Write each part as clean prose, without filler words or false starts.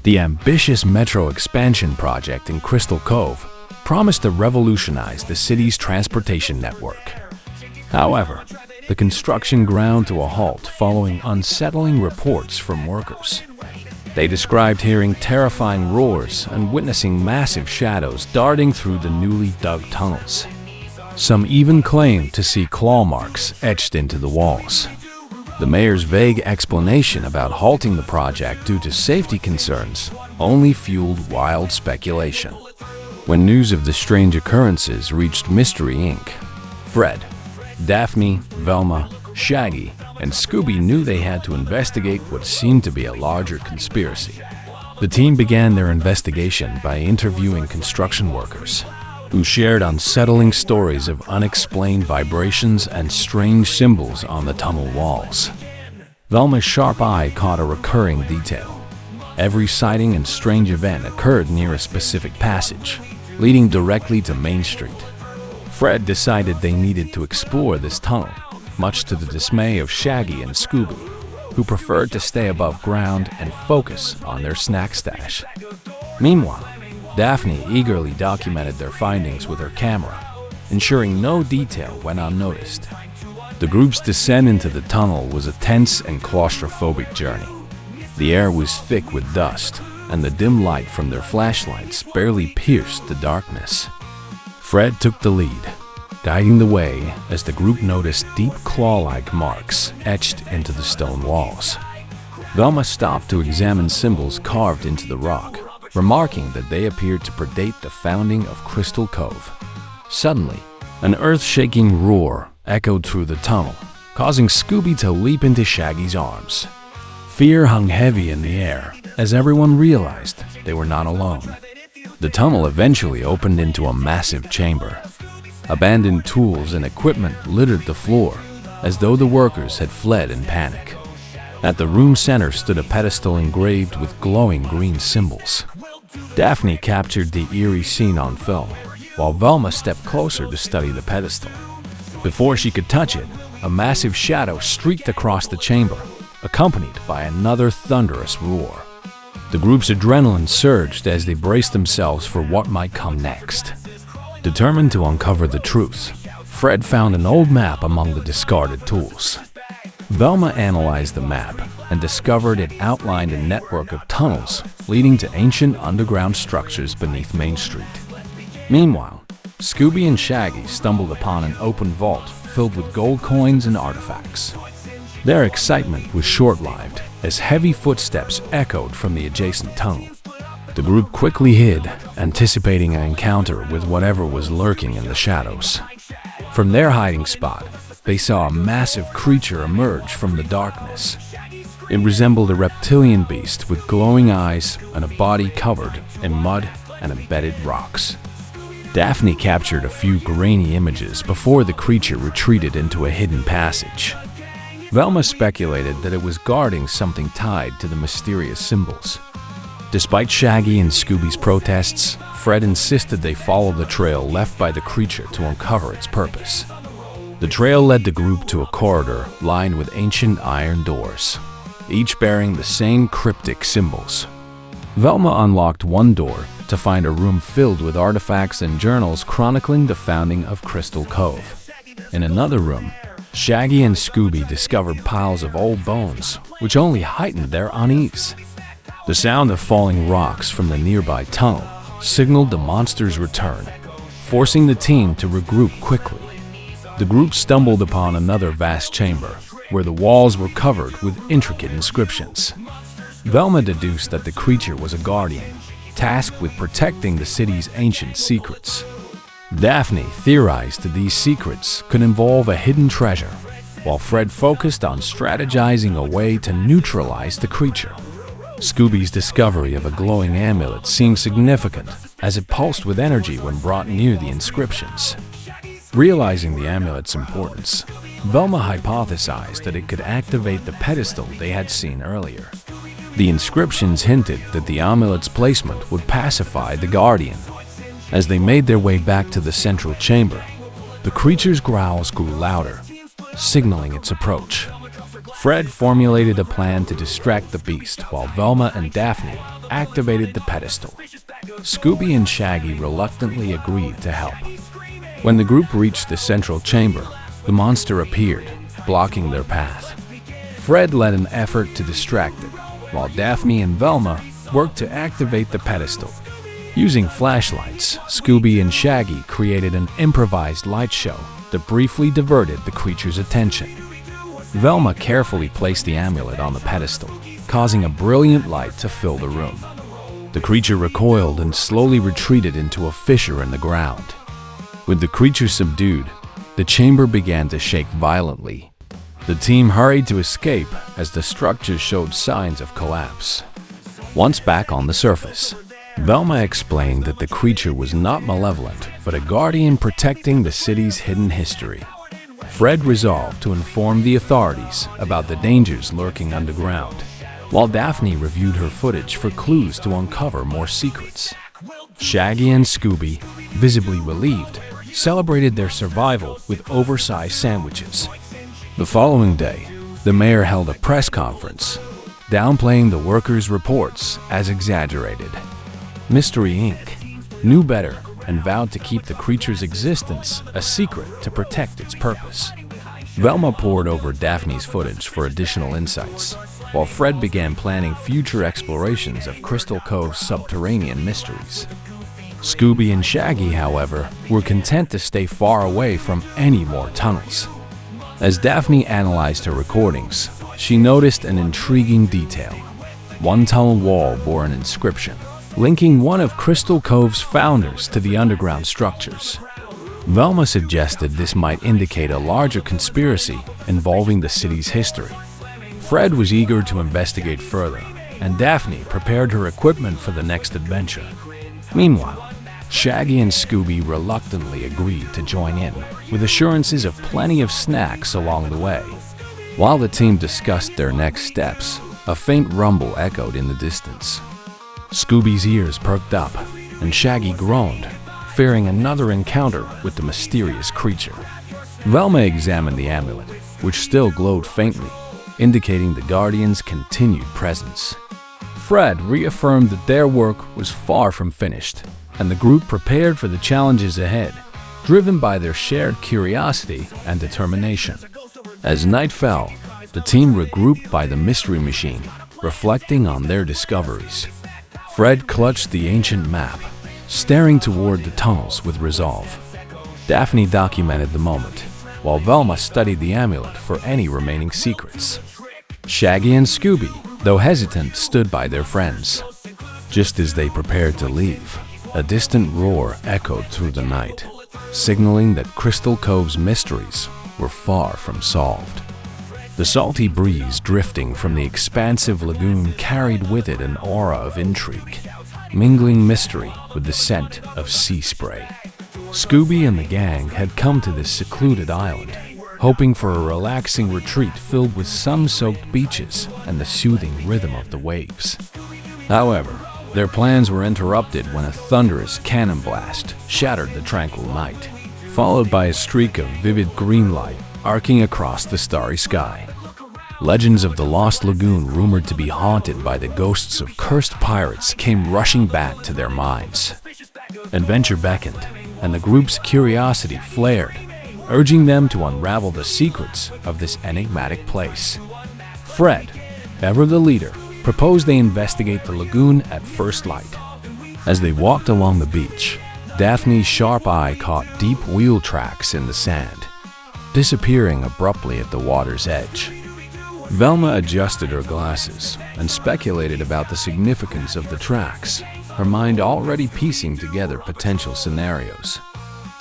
The ambitious metro expansion project in Crystal Cove promised to revolutionize the city's transportation network. However, the construction ground to a halt following unsettling reports from workers. They described hearing terrifying roars and witnessing massive shadows darting through the newly dug tunnels. Some even claimed to see claw marks etched into the walls. The mayor's vague explanation about halting the project due to safety concerns only fueled wild speculation. When news of the strange occurrences reached Mystery Inc., Fred, Daphne, Velma, Shaggy, and Scooby knew they had to investigate what seemed to be a larger conspiracy. The team began their investigation by interviewing construction workers, who shared unsettling stories of unexplained vibrations and strange symbols on the tunnel walls. Velma's sharp eye caught a recurring detail. Every sighting and strange event occurred near a specific passage, leading directly to Main Street. Fred decided they needed to explore this tunnel, much to the dismay of Shaggy and Scooby, who preferred to stay above ground and focus on their snack stash. Meanwhile, Daphne eagerly documented their findings with her camera, ensuring no detail went unnoticed. The group's descent into the tunnel was a tense and claustrophobic journey. The air was thick with dust, and the dim light from their flashlights barely pierced the darkness. Fred took the lead, guiding the way as the group noticed deep claw-like marks etched into the stone walls. Velma stopped to examine symbols carved into the rock, remarking that they appeared to predate the founding of Crystal Cove. Suddenly, an earth-shaking roar echoed through the tunnel, causing Scooby to leap into Shaggy's arms. Fear hung heavy in the air as everyone realized they were not alone. The tunnel eventually opened into a massive chamber. Abandoned tools and equipment littered the floor, as though the workers had fled in panic. At the room's center stood a pedestal engraved with glowing green symbols. Daphne captured the eerie scene on film, while Velma stepped closer to study the pedestal. Before she could touch it, a massive shadow streaked across the chamber, accompanied by another thunderous roar. The group's adrenaline surged as they braced themselves for what might come next. Determined to uncover the truth, Fred found an old map among the discarded tools. Velma analyzed the map and discovered it outlined a network of tunnels leading to ancient underground structures beneath Main Street. Meanwhile, Scooby and Shaggy stumbled upon an open vault filled with gold coins and artifacts. Their excitement was short-lived as heavy footsteps echoed from the adjacent tunnel. The group quickly hid, anticipating an encounter with whatever was lurking in the shadows. From their hiding spot, they saw a massive creature emerge from the darkness. It resembled a reptilian beast with glowing eyes and a body covered in mud and embedded rocks. Daphne captured a few grainy images before the creature retreated into a hidden passage. Velma speculated that it was guarding something tied to the mysterious symbols. Despite Shaggy and Scooby's protests, Fred insisted they follow the trail left by the creature to uncover its purpose. The trail led the group to a corridor lined with ancient iron doors, each bearing the same cryptic symbols. Velma unlocked one door to find a room filled with artifacts and journals chronicling the founding of Crystal Cove. In another room, Shaggy and Scooby discovered piles of old bones, which only heightened their unease. The sound of falling rocks from the nearby tunnel signaled the monster's return, forcing the team to regroup quickly. The group stumbled upon another vast chamber, where the walls were covered with intricate inscriptions. Velma deduced that the creature was a guardian, tasked with protecting the city's ancient secrets. Daphne theorized that these secrets could involve a hidden treasure, while Fred focused on strategizing a way to neutralize the creature. Scooby's discovery of a glowing amulet seemed significant, as it pulsed with energy when brought near the inscriptions. Realizing the amulet's importance, Velma hypothesized that it could activate the pedestal they had seen earlier. The inscriptions hinted that the amulet's placement would pacify the guardian. As they made their way back to the central chamber, the creature's growls grew louder, signaling its approach. Fred formulated a plan to distract the beast while Velma and Daphne activated the pedestal. Scooby and Shaggy reluctantly agreed to help. When the group reached the central chamber, the monster appeared, blocking their path. Fred led an effort to distract it, while Daphne and Velma worked to activate the pedestal. Using flashlights, Scooby and Shaggy created an improvised light show that briefly diverted the creature's attention. Velma carefully placed the amulet on the pedestal, causing a brilliant light to fill the room. The creature recoiled and slowly retreated into a fissure in the ground. With the creature subdued, the chamber began to shake violently. The team hurried to escape as the structure showed signs of collapse. Once back on the surface, Velma explained that the creature was not malevolent, but a guardian protecting the city's hidden history. Fred resolved to inform the authorities about the dangers lurking underground, while Daphne reviewed her footage for clues to uncover more secrets. Shaggy and Scooby, visibly relieved, celebrated their survival with oversized sandwiches. The following day, the mayor held a press conference, downplaying the workers' reports as exaggerated. Mystery Inc. knew better and vowed to keep the creature's existence a secret to protect its purpose. Velma pored over Daphne's footage for additional insights, while Fred began planning future explorations of Crystal Cove's subterranean mysteries. Scooby and Shaggy, however, were content to stay far away from any more tunnels. As Daphne analyzed her recordings, she noticed an intriguing detail. One tunnel wall bore an inscription, linking one of Crystal Cove's founders to the underground structures. Velma suggested this might indicate a larger conspiracy involving the city's history. Fred was eager to investigate further, and Daphne prepared her equipment for the next adventure. Meanwhile, Shaggy and Scooby reluctantly agreed to join in, with assurances of plenty of snacks along the way. While the team discussed their next steps, a faint rumble echoed in the distance. Scooby's ears perked up, and Shaggy groaned, fearing another encounter with the mysterious creature. Velma examined the amulet, which still glowed faintly, indicating the Guardian's continued presence. Fred reaffirmed that their work was far from finished, and the group prepared for the challenges ahead, driven by their shared curiosity and determination. As night fell, the team regrouped by the mystery machine, reflecting on their discoveries. Fred clutched the ancient map, staring toward the tunnels with resolve. Daphne documented the moment, while Velma studied the amulet for any remaining secrets. Shaggy and Scooby, though hesitant, stood by their friends. Just as they prepared to leave, a distant roar echoed through the night, signaling that Crystal Cove's mysteries were far from solved. The salty breeze drifting from the expansive lagoon carried with it an aura of intrigue, mingling mystery with the scent of sea spray. Scooby and the gang had come to this secluded island, hoping for a relaxing retreat filled with sun-soaked beaches and the soothing rhythm of the waves. However, their plans were interrupted when a thunderous cannon blast shattered the tranquil night, followed by a streak of vivid green light arcing across the starry sky. Legends of the Lost Lagoon, rumored to be haunted by the ghosts of cursed pirates, came rushing back to their minds. Adventure beckoned, and the group's curiosity flared, urging them to unravel the secrets of this enigmatic place. Fred, ever the leader, proposed they investigate the lagoon at first light. As they walked along the beach, Daphne's sharp eye caught deep wheel tracks in the sand, disappearing abruptly at the water's edge. Velma adjusted her glasses and speculated about the significance of the tracks, her mind already piecing together potential scenarios.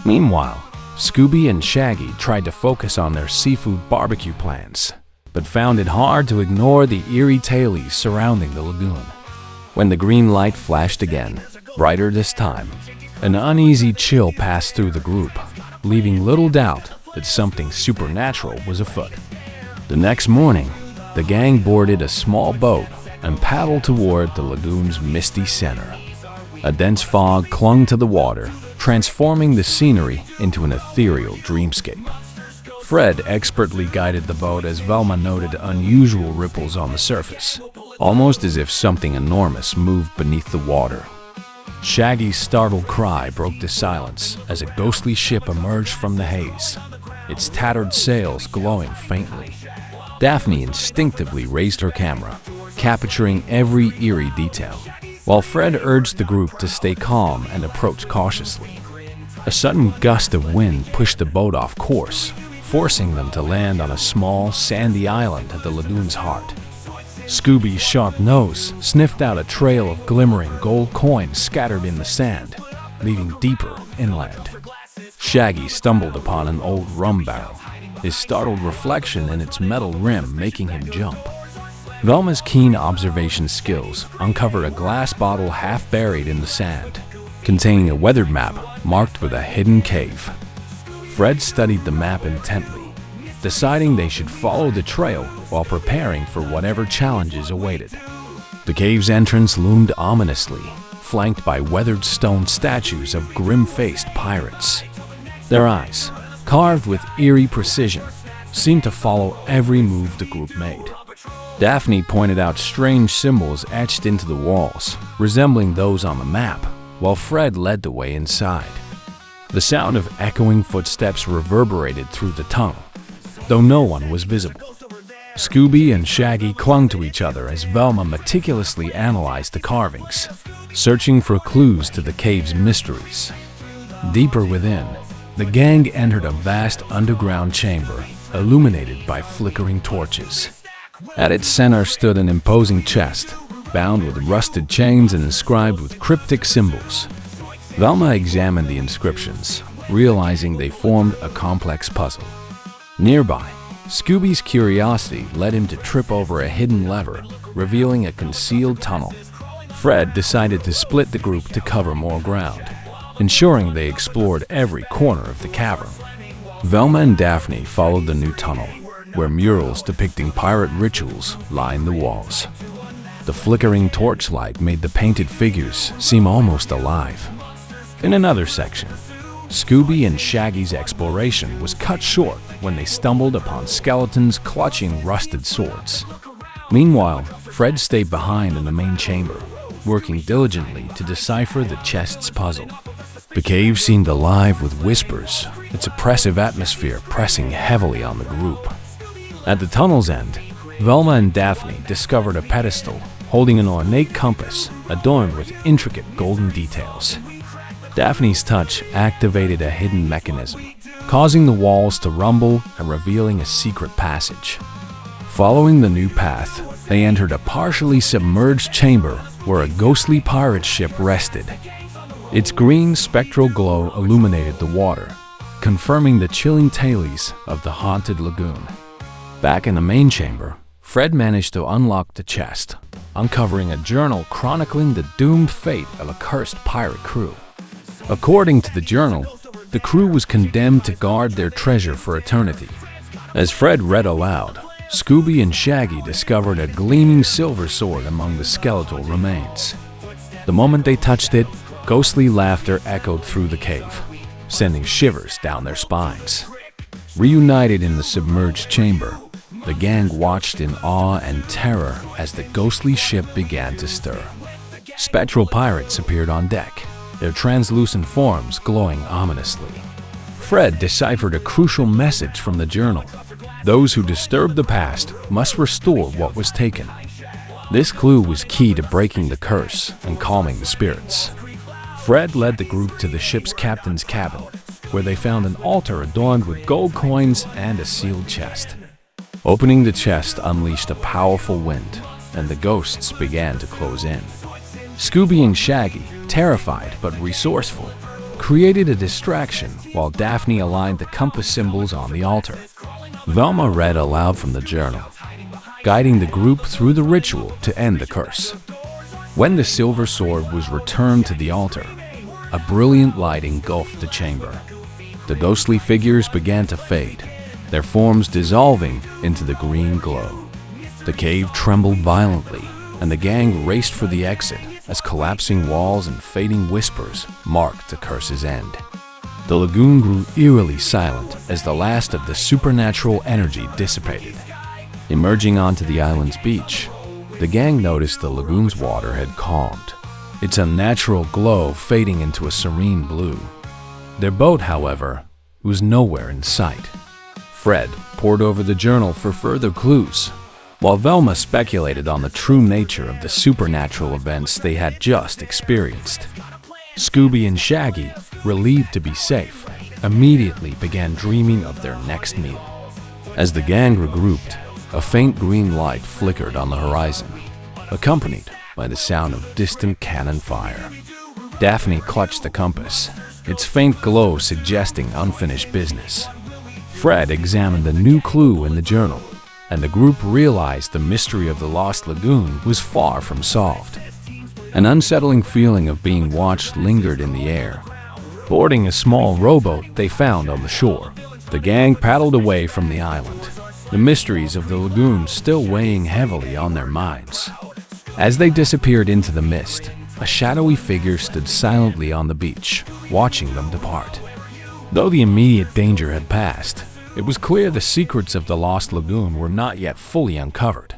Meanwhile, Scooby and Shaggy tried to focus on their seafood barbecue plans, but found it hard to ignore the eerie tailies surrounding the lagoon. When the green light flashed again, brighter this time, an uneasy chill passed through the group, leaving little doubt that something supernatural was afoot. The next morning, the gang boarded a small boat and paddled toward the lagoon's misty center. A dense fog clung to the water, transforming the scenery into an ethereal dreamscape. Fred expertly guided the boat as Velma noted unusual ripples on the surface, almost as if something enormous moved beneath the water. Shaggy's startled cry broke the silence as a ghostly ship emerged from the haze, its tattered sails glowing faintly. Daphne instinctively raised her camera, capturing every eerie detail, while Fred urged the group to stay calm and approach cautiously. A sudden gust of wind pushed the boat off course, forcing them to land on a small, sandy island at the lagoon's heart. Scooby's sharp nose sniffed out a trail of glimmering gold coins scattered in the sand, leading deeper inland. Shaggy stumbled upon an old rum barrel, his startled reflection in its metal rim making him jump. Velma's keen observation skills uncovered a glass bottle half buried in the sand, containing a weathered map marked with a hidden cave. Fred studied the map intently, deciding they should follow the trail while preparing for whatever challenges awaited. The cave's entrance loomed ominously, flanked by weathered stone statues of grim-faced pirates. Their eyes, carved with eerie precision, seemed to follow every move the group made. Daphne pointed out strange symbols etched into the walls, resembling those on the map, while Fred led the way inside. The sound of echoing footsteps reverberated through the tunnel, though no one was visible. Scooby and Shaggy clung to each other as Velma meticulously analyzed the carvings, searching for clues to the cave's mysteries. Deeper within, the gang entered a vast underground chamber, illuminated by flickering torches. At its center stood an imposing chest, bound with rusted chains and inscribed with cryptic symbols. Velma examined the inscriptions, realizing they formed a complex puzzle. Nearby, Scooby's curiosity led him to trip over a hidden lever, revealing a concealed tunnel. Fred decided to split the group to cover more ground, ensuring they explored every corner of the cavern. Velma and Daphne followed the new tunnel, where murals depicting pirate rituals lined the walls. The flickering torchlight made the painted figures seem almost alive. In another section, Scooby and Shaggy's exploration was cut short when they stumbled upon skeletons clutching rusted swords. Meanwhile, Fred stayed behind in the main chamber, working diligently to decipher the chest's puzzle. The cave seemed alive with whispers, its oppressive atmosphere pressing heavily on the group. At the tunnel's end, Velma and Daphne discovered a pedestal holding an ornate compass adorned with intricate golden details. Daphne's touch activated a hidden mechanism, causing the walls to rumble and revealing a secret passage. Following the new path, they entered a partially submerged chamber where a ghostly pirate ship rested. Its green spectral glow illuminated the water, confirming the chilling tales of the haunted lagoon. Back in the main chamber, Fred managed to unlock the chest, uncovering a journal chronicling the doomed fate of a cursed pirate crew. According to the journal, the crew was condemned to guard their treasure for eternity. As Fred read aloud, Scooby and Shaggy discovered a gleaming silver sword among the skeletal remains. The moment they touched it, ghostly laughter echoed through the cave, sending shivers down their spines. Reunited in the submerged chamber, the gang watched in awe and terror as the ghostly ship began to stir. Spectral pirates appeared on deck, their translucent forms glowing ominously. Fred deciphered a crucial message from the journal. Those who disturb the past must restore what was taken. This clue was key to breaking the curse and calming the spirits. Fred led the group to the ship's captain's cabin, where they found an altar adorned with gold coins and a sealed chest. Opening the chest unleashed a powerful wind, and the ghosts began to close in. Scooby and Shaggy, terrified but resourceful, created a distraction while Daphne aligned the compass symbols on the altar. Velma read aloud from the journal, guiding the group through the ritual to end the curse. When the silver sword was returned to the altar, a brilliant light engulfed the chamber. The ghostly figures began to fade, their forms dissolving into the green glow. The cave trembled violently, and the gang raced for the exit as collapsing walls and fading whispers marked the curse's end. The lagoon grew eerily silent as the last of the supernatural energy dissipated. Emerging onto the island's beach, the gang noticed the lagoon's water had calmed, its unnatural glow fading into a serene blue. Their boat, however, was nowhere in sight. Fred pored over the journal for further clues, while Velma speculated on the true nature of the supernatural events they had just experienced. Scooby and Shaggy, relieved to be safe, immediately began dreaming of their next meal. As the gang regrouped, a faint green light flickered on the horizon, accompanied by the sound of distant cannon fire. Daphne clutched the compass, its faint glow suggesting unfinished business. Fred examined the new clue in the journal, and the group realized the mystery of the Lost Lagoon was far from solved. An unsettling feeling of being watched lingered in the air. Boarding a small rowboat they found on the shore, the gang paddled away from the island, the mysteries of the lagoon still weighing heavily on their minds. As they disappeared into the mist, a shadowy figure stood silently on the beach, watching them depart. Though the immediate danger had passed, it was clear the secrets of the Lost Lagoon were not yet fully uncovered.